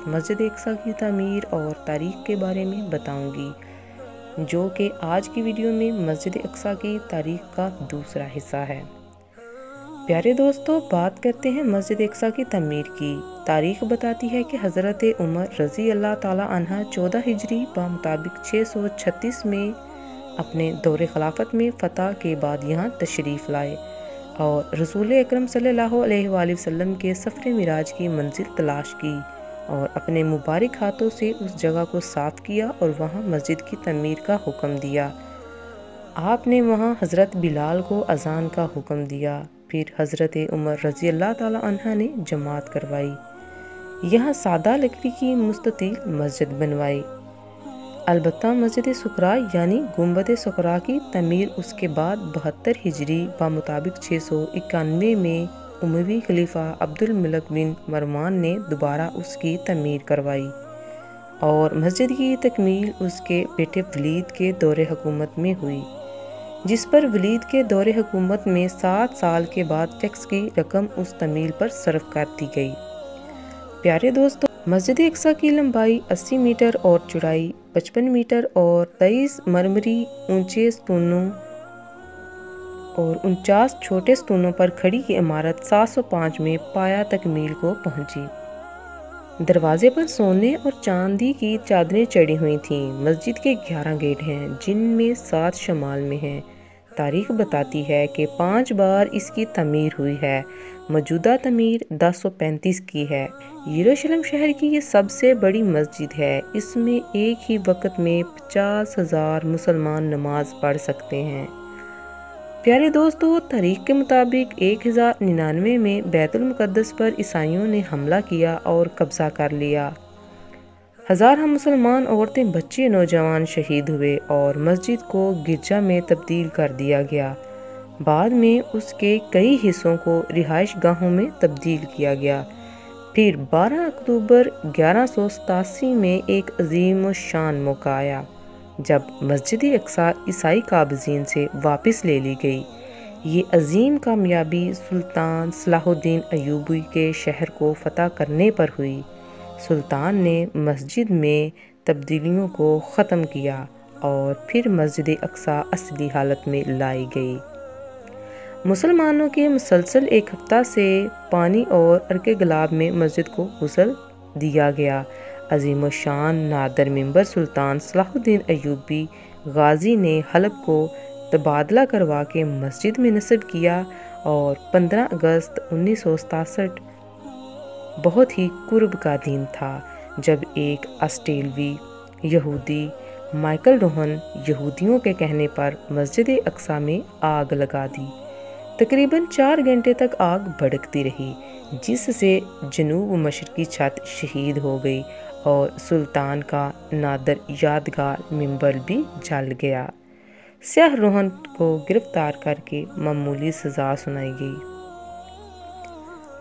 مسجد اقصیٰ کی تعمیر اور تاریخ کے بارے میں بتاؤں گی، جو کہ آج کی ویڈیو میں مسجد اقصیٰ کی تاریخ کا دوسرا حصہ ہے۔ پیارے دوستو، بات کرتے ہیں مسجد اقصیٰ کی تعمیر کی۔ تاریخ بتاتی ہے کہ حضرت عمر رضی اللہ تعالیٰ عنہ 14 ہجری بمطابق 636 میں اپنے دور خلافت میں فتح کے بعد یہاں تشریف لائے اور رسول اکرم صلی اللہ علیہ وآلہ وسلم کے سفر معراج کی منزل تلاش کی اور اپنے مبارک ہاتھوں سے اس جگہ کو صاف کیا اور وہاں مسجد کی تعمیر کا حکم دیا۔ آپ نے وہاں حضرت بلال کو اذان کا حکم دیا، پھر حضرت عمر رضی اللہ تعالیٰ عنہ نے جماعت کروائی، یہاں سادہ لکڑی کی مستطیل مسجد بنوائی۔ البتہ مسجد صغریٰ یعنی گنبد صغریٰ کی تعمیر اس کے بعد 72 ہجری بمطابق 691 میں اموی خلیفہ عبد الملک بن مروان نے دوبارہ اس کی تعمیر کروائی اور مسجد کی تکمیل اس کے بیٹے ولید کے دور حکومت میں ہوئی، جس پر ولید کے دور حکومت میں 7 سال کے بعد ٹیکس کی رقم اس تعمیر پر صرف کر دی گئی۔ پیارے دوستو، مسجد اقصیٰ کی لمبائی 80 میٹر اور چوڑائی 55 میٹر اور 23 مرمری اونچے ستونوں اور 49 چھوٹے ستونوں پر کھڑی یہ عمارت 705 میں پایہ تکمیل کو پہنچی۔ دروازے پر سونے اور چاندی کی چادریں چڑھی ہوئی تھیں۔ مسجد کے 11 گیٹ ہیں، جن میں 7 شمال میں ہیں۔ تاریخ بتاتی ہے کہ 5 بار اس کی تعمیر ہوئی ہے۔ موجودہ تعمیر 1035 کی ہے۔ یروشلم شہر کی یہ سب سے بڑی مسجد ہے۔ اس میں ایک ہی وقت میں 50,000 مسلمان نماز پڑھ سکتے ہیں۔ پیارے دوستو، تاریخ کے مطابق 1099 میں بیت المقدس پر عیسائیوں نے حملہ کیا اور قبضہ کر لیا۔ ہزارہ مسلمان عورتیں، بچے، نوجوان شہید ہوئے اور مسجد کو گرجا میں تبدیل کر دیا گیا۔ بعد میں اس کے کئی حصوں کو رہائش گاہوں میں تبدیل کیا گیا۔ پھر 12 اکتوبر 1187 میں ایک عظیم الشان موقع آیا جب مسجد اقصیٰ عیسائی قابضین سے واپس لے لی گئی۔ یہ عظیم کامیابی سلطان صلاح الدین ایوبی کے شہر کو فتح کرنے پر ہوئی۔ سلطان نے مسجد میں تبدیلیوں کو ختم کیا اور پھر مسجد اقصیٰ اصلی حالت میں لائی گئی۔ مسلمانوں کے مسلسل ایک ہفتہ سے پانی اور عرق گلاب میں مسجد کو غسل دیا گیا۔ عظیم الشان نادر ممبر سلطان صلاح الدین ایوبی غازی نے حلب کو تبادلہ کروا کے مسجد میں نصب کیا اور 15 اگست 1967 بہت ہی قرب کا دن تھا جب ایک آسٹریلوی یہودی مائیکل روہن یہودیوں کے کہنے پر مسجد اقصیٰ میں آگ لگا دی۔ تقریباً 4 گھنٹے تک آگ بھڑکتی رہی، جس سے جنوب و مشرقی چھت شہید ہو گئی اور سلطان کا نادر یادگار ممبر بھی جل گیا۔ سیاہ روہن کو گرفتار کر کے معمولی سزا سنائی گئی۔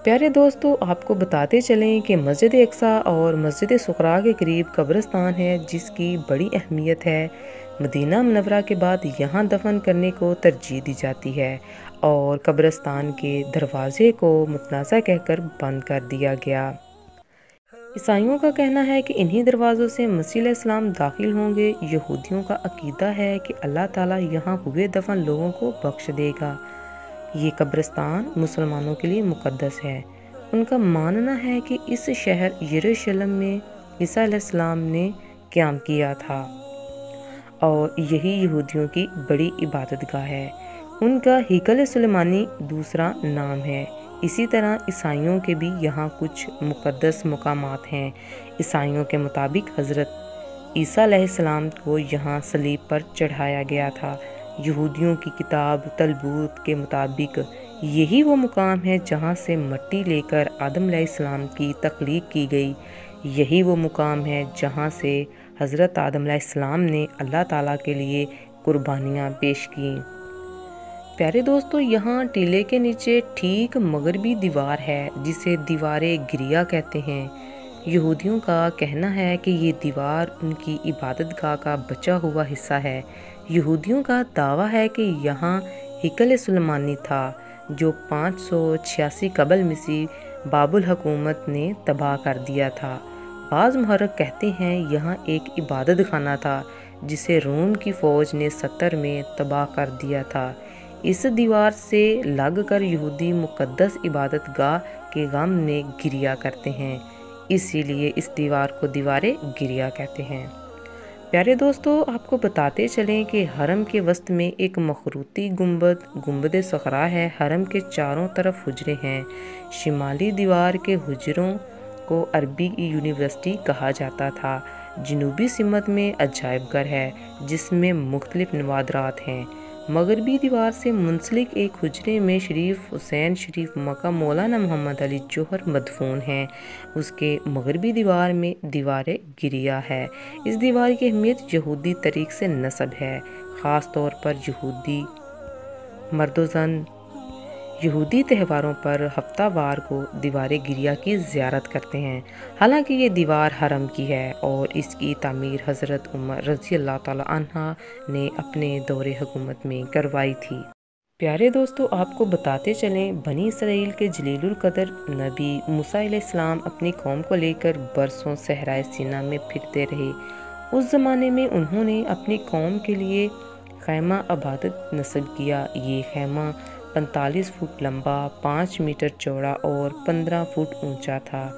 پیارے دوستو، آپ کو بتاتے چلیں کہ مسجد اقصیٰ اور مسجد صغریٰ کے قریب قبرستان ہے، جس کی بڑی اہمیت ہے۔ مدینہ منورہ کے بعد یہاں دفن کرنے کو ترجیح دی جاتی ہے اور قبرستان کے دروازے کو متنازع کہہ کر بند کر دیا گیا۔ عیسائیوں کا کہنا ہے کہ انہی دروازوں سے مسیح علیہ السلام داخل ہوں گے۔ یہودیوں کا عقیدہ ہے کہ اللہ تعالیٰ یہاں ہوئے دفن لوگوں کو بخش دے گا۔ یہ قبرستان مسلمانوں کے لیے مقدس ہے۔ ان کا ماننا ہے کہ اس شہر یروشلم میں عیسیٰ علیہ السلام نے قیام کیا تھا اور یہی یہودیوں کی بڑی عبادت گاہ ہے۔ ان کا ہیکل سلیمانی دوسرا نام ہے۔ اسی طرح عیسائیوں کے بھی یہاں کچھ مقدس مقامات ہیں۔ عیسائیوں کے مطابق حضرت عیسیٰ علیہ السلام کو یہاں صلیب پر چڑھایا گیا تھا۔ یہودیوں کی کتاب تلمود کے مطابق یہی وہ مقام ہے جہاں سے مٹی لے کر آدم علیہ السلام کی تخلیق کی گئی۔ یہی وہ مقام ہے جہاں سے حضرت آدم علیہ السلام نے اللہ تعالیٰ کے لیے قربانیاں پیش کیں۔ پیارے دوستو، یہاں ٹیلے کے نیچے ٹھیک مغربی دیوار ہے جسے دیوار گریا کہتے ہیں۔ یہودیوں کا کہنا ہے کہ یہ دیوار ان کی عبادت گاہ کا بچا ہوا حصہ ہے۔ یہودیوں کا دعویٰ ہے کہ یہاں ہیکل سلیمانی تھا جو 586 قبل مسیح بابل حکومت نے تباہ کر دیا تھا۔ بعض محرک کہتے ہیں یہاں ایک عبادت خانہ تھا جسے روم کی فوج نے 70 میں تباہ کر دیا تھا۔ اس دیوار سے لگ کر یہودی مقدس عبادت گاہ کے غم میں گریا کرتے ہیں، اسی لیے اس دیوار کو دیوار گریا کہتے ہیں۔ پیارے دوستو، آپ کو بتاتے چلیں کہ حرم کے وسط میں ایک مخروطی گنبد صخرا ہے۔ حرم کے چاروں طرف حجرے ہیں۔ شمالی دیوار کے حجروں کو عربی یونیورسٹی کہا جاتا تھا۔ جنوبی سمت میں عجائب گھر ہے جس میں مختلف نوادرات ہیں۔ مغربی دیوار سے منسلک ایک حجرے میں شریف حسین شریف مکہ مولانا محمد علی جوہر مدفون ہیں۔ اس کے مغربی دیوار میں دیوار گریا ہے۔ اس دیوار کی اہمیت یہودی طریق سے نسب ہے، خاص طور پر یہودی مرد و زن یہودی تہواروں پر ہفتہ وار کو دیوار گریا کی زیارت کرتے ہیں۔ حالانکہ یہ دیوار حرم کی ہے اور اس کی تعمیر حضرت عمر رضی اللہ تعالیٰ عنہ نے اپنے دور حکومت میں کروائی تھی۔ پیارے دوستو، آپ کو بتاتے چلیں بنی اسرائیل کے جلیل القدر نبی موسیٰ علیہ السلام اپنی قوم کو لے کر برسوں صحرائے سینا میں پھرتے رہے۔ اس زمانے میں انہوں نے اپنی قوم کے لیے خیمہ عبادت نصب کیا۔ یہ خیمہ 45 فٹ لمبا، 5 میٹر چوڑا اور 15 فٹ اونچا تھا۔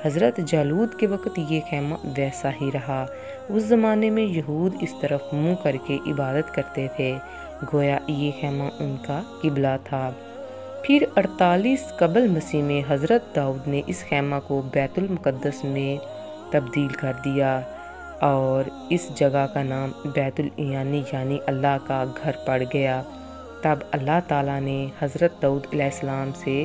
حضرت جالود کے وقت یہ خیمہ ویسا ہی رہا۔ اس زمانے میں یہود اس طرف منہ کر کے عبادت کرتے تھے، گویا یہ خیمہ ان کا قبلہ تھا۔ پھر 48 قبل مسیح میں حضرت داؤد نے اس خیمہ کو بیت المقدس میں تبدیل کر دیا اور اس جگہ کا نام بیت العیانی یعنی اللہ کا گھر پڑ گیا۔ تب اللہ تعالیٰ نے حضرت داؤد علیہ السلام سے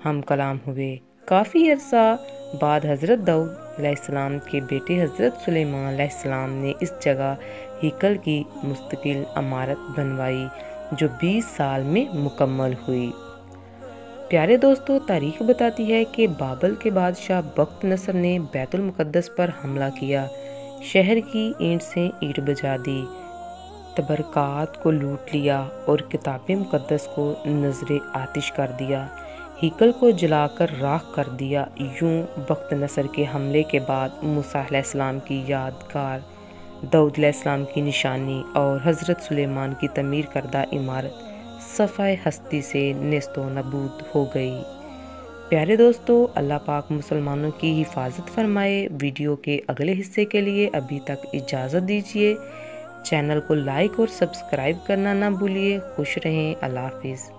ہم کلام ہوئے۔ کافی عرصہ بعد حضرت داؤد علیہ السلام کے بیٹے حضرت سلیمان علیہ السلام نے اس جگہ ہیکل کی مستقل عمارت بنوائی جو 20 سال میں مکمل ہوئی۔ پیارے دوستو، تاریخ بتاتی ہے کہ بابل کے بادشاہ بخت نصر نے بیت المقدس پر حملہ کیا، شہر کی اینٹ سے اینٹ بجا دی، تبرکات کو لوٹ لیا اور کتاب مقدس کو نذر آتش کر دیا، ہیکل کو جلا کر راکھ کر دیا۔ یوں بخت نصر کے حملے کے بعد موسیٰ علیہ السلام کی یادگار، داؤد علیہ السلام کی نشانی اور حضرت سلیمان کی تعمیر کردہ عمارت صفحہ ہستی سے نیست و نابود ہو گئی۔ پیارے دوستو، اللہ پاک مسلمانوں کی حفاظت فرمائے۔ ویڈیو کے اگلے حصے کے لیے ابھی تک اجازت دیجیے۔ چینل کو لائک اور سبسکرائب کرنا نہ بھولیے۔ خوش رہیں۔ اللہ حافظ۔